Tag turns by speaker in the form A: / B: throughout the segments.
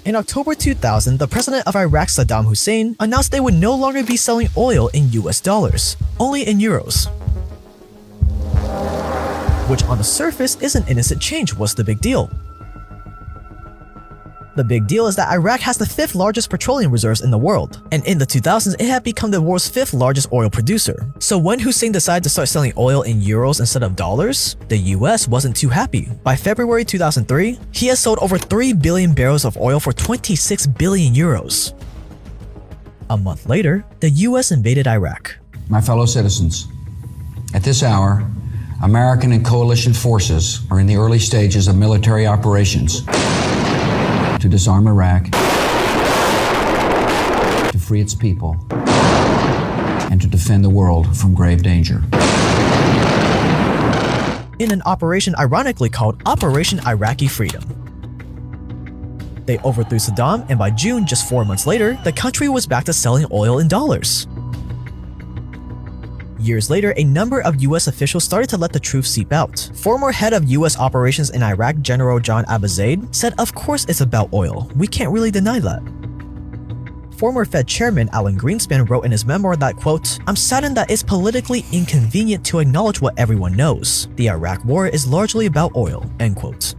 A: In October 2000, the president of Iraq, Saddam Hussein, announced they would no longer be selling oil in US dollars, only in euros. Which on the surface is an innocent change. What's the big deal? The big deal is that Iraq has the 5th largest petroleum reserves in the world, and in the 2000s it had become the world's 5th largest oil producer. So when Hussein decided to start selling oil in euros instead of dollars, the US wasn't too happy. By February 2003, he has sold over 3 billion barrels of oil for 26 billion euros. A month later, the US invaded Iraq.
B: My fellow citizens, at this hour, American and coalition forces are in the early stages of military operations to disarm Iraq, to free its people, and to defend the world from grave danger.
A: In an operation ironically called Operation Iraqi Freedom. They overthrew Saddam, and by June, just 4 months later, the country was back to selling oil in dollars. Years later, a number of US officials started to let the truth seep out. Former head of US operations in Iraq, General John Abizaid, said of course it's about oil, we can't really deny that. Former Fed Chairman Alan Greenspan wrote in his memoir that, quote, "I'm saddened that it's politically inconvenient to acknowledge what everyone knows. The Iraq War is largely about oil," end quote.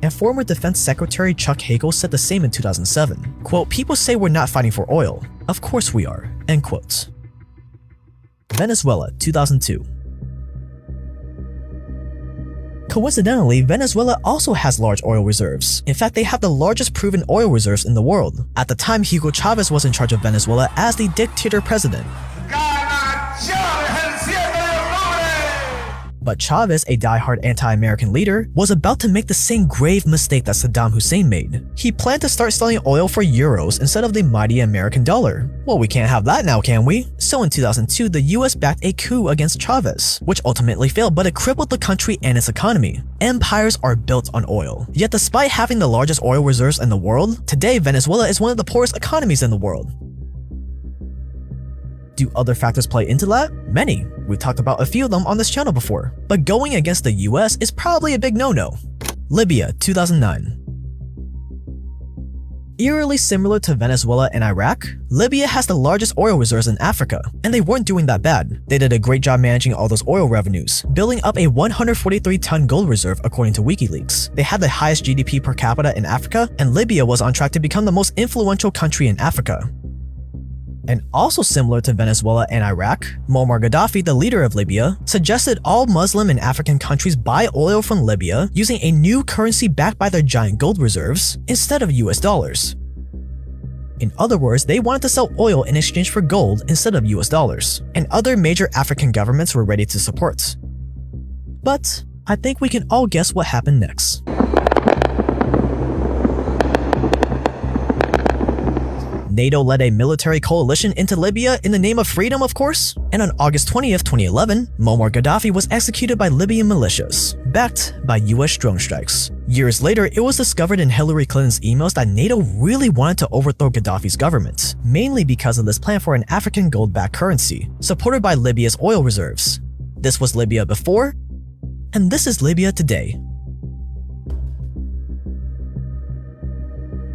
A: And former Defense Secretary Chuck Hagel said the same in 2007, quote, "People say we're not fighting for oil. Of course we are," end quote. Venezuela, 2002. Coincidentally, Venezuela also has large oil reserves. In fact, they have the largest proven oil reserves in the world. At the time, Hugo Chavez was in charge of Venezuela as the dictator president. But Chavez, a die-hard anti-American leader, was about to make the same grave mistake that Saddam Hussein made. He planned to start selling oil for euros instead of the mighty American dollar. Well, we can't have that now, can we? So in 2002, the US backed a coup against Chavez, which ultimately failed, but it crippled the country and its economy. Empires are built on oil. Yet despite having the largest oil reserves in the world, today Venezuela is one of the poorest economies in the world. Do other factors play into that? Many. We've talked about a few of them on this channel before. But going against the US is probably a big no-no. Libya, 2009. Eerily similar to Venezuela and Iraq, Libya has the largest oil reserves in Africa, and they weren't doing that bad. They did a great job managing all those oil revenues, building up a 143-ton gold reserve according to WikiLeaks. They had the highest GDP per capita in Africa, and Libya was on track to become the most influential country in Africa. And also similar to Venezuela and Iraq, Muammar Gaddafi, the leader of Libya, suggested all Muslim and African countries buy oil from Libya using a new currency backed by their giant gold reserves instead of US dollars. In other words, they wanted to sell oil in exchange for gold instead of US dollars, and other major African governments were ready to support. But I think we can all guess what happened next. NATO led a military coalition into Libya in the name of freedom, of course, and on August 20th, 2011, Muammar Gaddafi was executed by Libyan militias, backed by US drone strikes. Years later, it was discovered in Hillary Clinton's emails that NATO really wanted to overthrow Gaddafi's government, mainly because of this plan for an African gold-backed currency, supported by Libya's oil reserves. This was Libya before, and this is Libya today.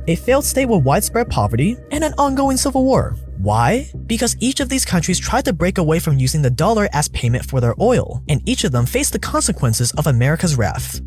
A: A failed state with widespread poverty and an ongoing civil war. Why? Because each of these countries tried to break away from using the dollar as payment for their oil, and each of them faced the consequences of America's wrath.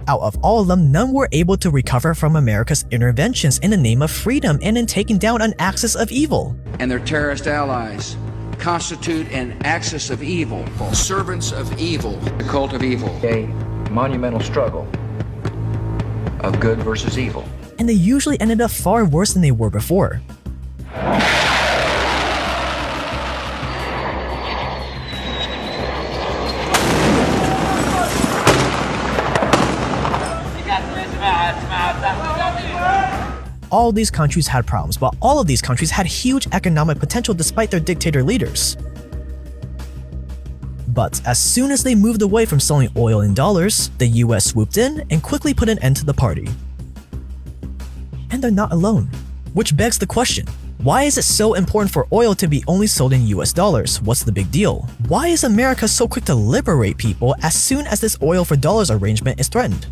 A: Out of all of them, none were able to recover from America's interventions in the name of freedom and in taking down an axis of evil.
B: And their terrorist allies constitute an axis of evil, servants of evil, the cult of evil.
C: A monumental struggle of good versus evil.
A: And they usually ended up far worse than they were before. All these countries had problems, but all of these countries had huge economic potential despite their dictator leaders. But as soon as they moved away from selling oil in dollars, the US swooped in and quickly put an end to the party. And they're not alone. Which begs the question, Why is it so important for oil to be only sold in US dollars? What's the big deal? Why is America so quick to liberate people as soon as this oil for dollars arrangement is threatened?